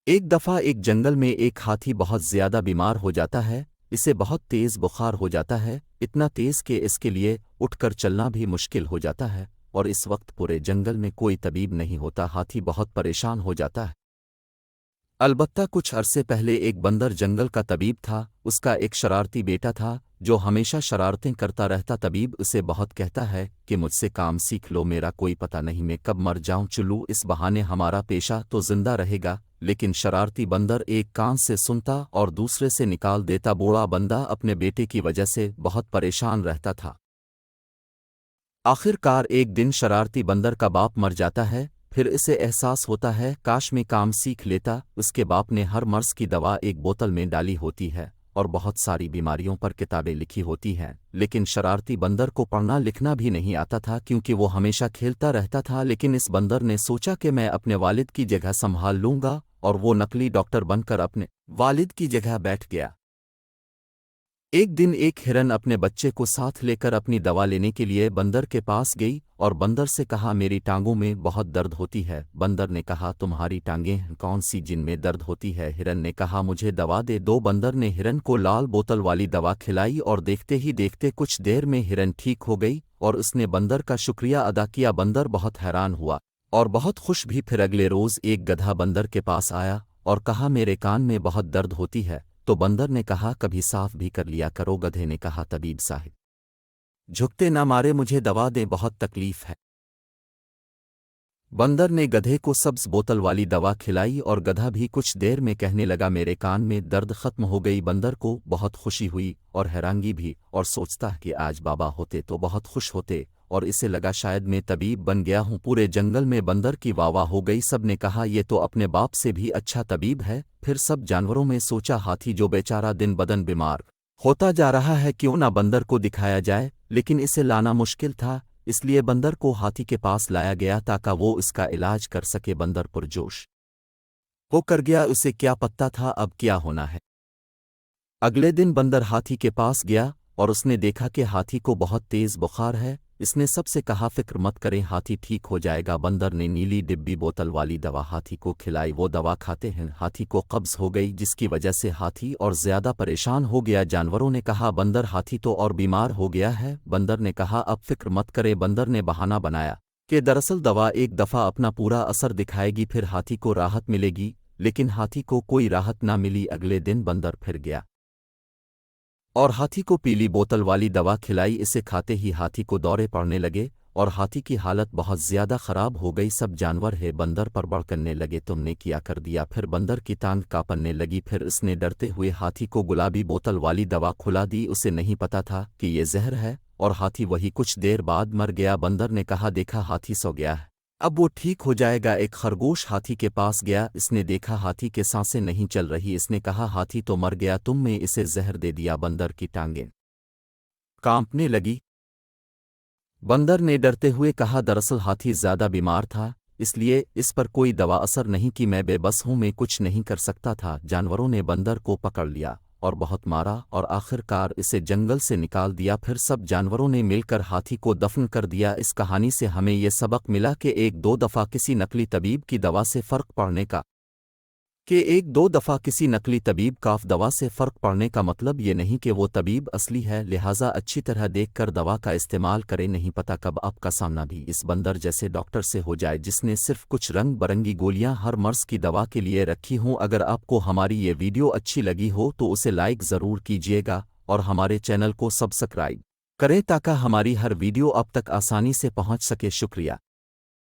एक दफ़ा एक जंगल में एक हाथी बहुत ज़्यादा बीमार हो जाता है। इसे बहुत तेज़ बुखार हो जाता है, इतना तेज़ कि इसके लिए उठकर चलना भी मुश्किल हो जाता है। और इस वक्त पूरे जंगल में कोई तबीब नहीं होता। हाथी बहुत परेशान हो जाता है। अलबत्ता कुछ अरसे पहले एक बंदर जंगल का तबीब था। उसका एक शरारती बेटा था जो हमेशा शरारतें करता रहता। तबीब उसे बहुत कहता है कि मुझसे काम सीख लो, मेरा कोई पता नहीं मैं कब मर जाऊं, चलू इस बहाने हमारा पेशा तो जिंदा रहेगा। लेकिन शरारती बंदर एक कान से सुनता और दूसरे से निकाल देता। बूढ़ा बंदा अपने बेटे की वजह से बहुत परेशान रहता था। आखिरकार एक दिन शरारती बंदर का बाप मर जाता है। फिर इसे एहसास होता है काश मैं काम सीख लेता। उसके बाप ने हर मर्ज की दवा एक बोतल में डाली होती है और बहुत सारी बीमारियों पर किताबें लिखी होती हैं। लेकिन शरारती बंदर को पढ़ना लिखना भी नहीं आता था क्योंकि वो हमेशा खेलता रहता था। लेकिन इस बंदर ने सोचा कि मैं अपने वालिद की जगह संभाल लूंगा और वो नकली डॉक्टर बनकर अपने वालिद की जगह बैठ गया। एक दिन एक हिरन अपने बच्चे को साथ लेकर अपनी दवा लेने के लिए बंदर के पास गई और बंदर से कहा मेरी टांगों में बहुत दर्द होती है। बंदर ने कहा तुम्हारी टांगें कौन सी जिनमें दर्द होती है? हिरन ने कहा मुझे दवा दे दो। बंदर ने हिरन को लाल बोतल वाली दवा खिलाई और देखते ही देखते कुछ देर में हिरन ठीक हो गई और उसने बंदर का शुक्रिया अदा किया। बंदर बहुत हैरान हुआ और बहुत खुश भी। फिर अगले रोज एक गधा बंदर के पास आया और कहा मेरे कान में बहुत दर्द होती है। तो बंदर ने कहा कभी साफ भी कर लिया करो। गधे ने कहा तबीब साहिब झुकते ना मारे, मुझे दवा दें, बहुत तकलीफ है। बंदर ने गधे को सब्ज बोतल वाली दवा खिलाई और गधा भी कुछ देर में कहने लगा मेरे कान में दर्द खत्म हो गई। बंदर को बहुत खुशी हुई और हैरानगी भी और सोचता है कि आज बाबा होते तो बहुत खुश होते और इसे लगा शायद मैं तबीब बन गया हूँ। पूरे जंगल में बंदर की वाह वाह हो गई। सब ने कहा ये तो अपने बाप से भी अच्छा तबीब है। फिर सब जानवरों में सोचा हाथी जो बेचारा दिन बदन बीमार होता जा रहा है क्यों ना बंदर को दिखाया जाए। लेकिन इसे लाना मुश्किल था, इसलिए बंदर को हाथी के पास लाया गया ताकि वो इसका इलाज कर सके। बंदर पुरजोश हो कर गया, उसे क्या पता था अब क्या होना है। अगले दिन बंदर हाथी के पास गया और उसने देखा कि हाथी को बहुत तेज बुखार है। इसने सबसे कहा फिक्र मत करें, हाथी ठीक हो जाएगा। बंदर ने नीली डिब्बी बोतल वाली दवा हाथी को खिलाई। वो दवा खाते हैं हाथी को कब्ज हो गई, जिसकी वजह से हाथी और ज्यादा परेशान हो गया। जानवरों ने कहा बंदर हाथी तो और बीमार हो गया है। बंदर ने कहा अब फिक्र मत करे। बंदर ने बहाना बनाया कि दरअसल दवा एक दफ़ा अपना पूरा असर दिखाएगी, फिर हाथी को राहत मिलेगी। लेकिन हाथी को कोई राहत ना मिली। अगले दिन बंदर फिर गया और हाथी को पीली बोतल वाली दवा खिलाई। इसे खाते ही हाथी को दौरे पड़ने लगे और हाथी की हालत बहुत ज़्यादा ख़राब हो गई। सब जानवर है बंदर पर बढ़ करने लगे तुमने क्या कर दिया। फिर बंदर की टांग कांपने लगी। फिर उसने डरते हुए हाथी को गुलाबी बोतल वाली दवा खुला दी। उसे नहीं पता था कि ये जहर है और हाथी वही कुछ देर बाद मर गया। बंदर ने कहा देखा हाथी सो गया है, अब वो ठीक हो जाएगा। एक खरगोश हाथी के पास गया। इसने देखा हाथी के सांसें नहीं चल रही। इसने कहा हाथी तो मर गया, तुमने इसे जहर दे दिया। बंदर की टांगें कांपने लगी। बंदर ने डरते हुए कहा दरअसल हाथी ज्यादा बीमार था, इसलिए इस पर कोई दवा असर नहीं की। मैं बेबस हूं, मैं कुछ नहीं कर सकता था। जानवरों ने बंदर को पकड़ लिया और बहुत मारा और आखिरकार इसे जंगल से निकाल दिया। फिर सब जानवरों ने मिलकर हाथी को दफन कर दिया। इस कहानी से हमें ये सबक मिला कि एक दो दफ़ा किसी नकली तबीब की दवा से फ़र्क पड़ने का किसी नकली तबीब का दवा से फ़र्क पड़ने का मतलब ये नहीं कि वो तबीब असली है। लिहाजा अच्छी तरह देखकर दवा का इस्तेमाल करें, नहीं पता कब आपका सामना भी इस बंदर जैसे डॉक्टर से हो जाए जिसने सिर्फ कुछ रंग बरंगी गोलियां हर मर्ज की दवा के लिए रखी हों। अगर आपको हमारी ये वीडियो अच्छी लगी हो तो उसे लाइक ज़रूर कीजिएगा और हमारे चैनल को सब्सक्राइब करें ताकि हमारी हर वीडियो आप तक आसानी से पहुंच सके। शुक्रिया।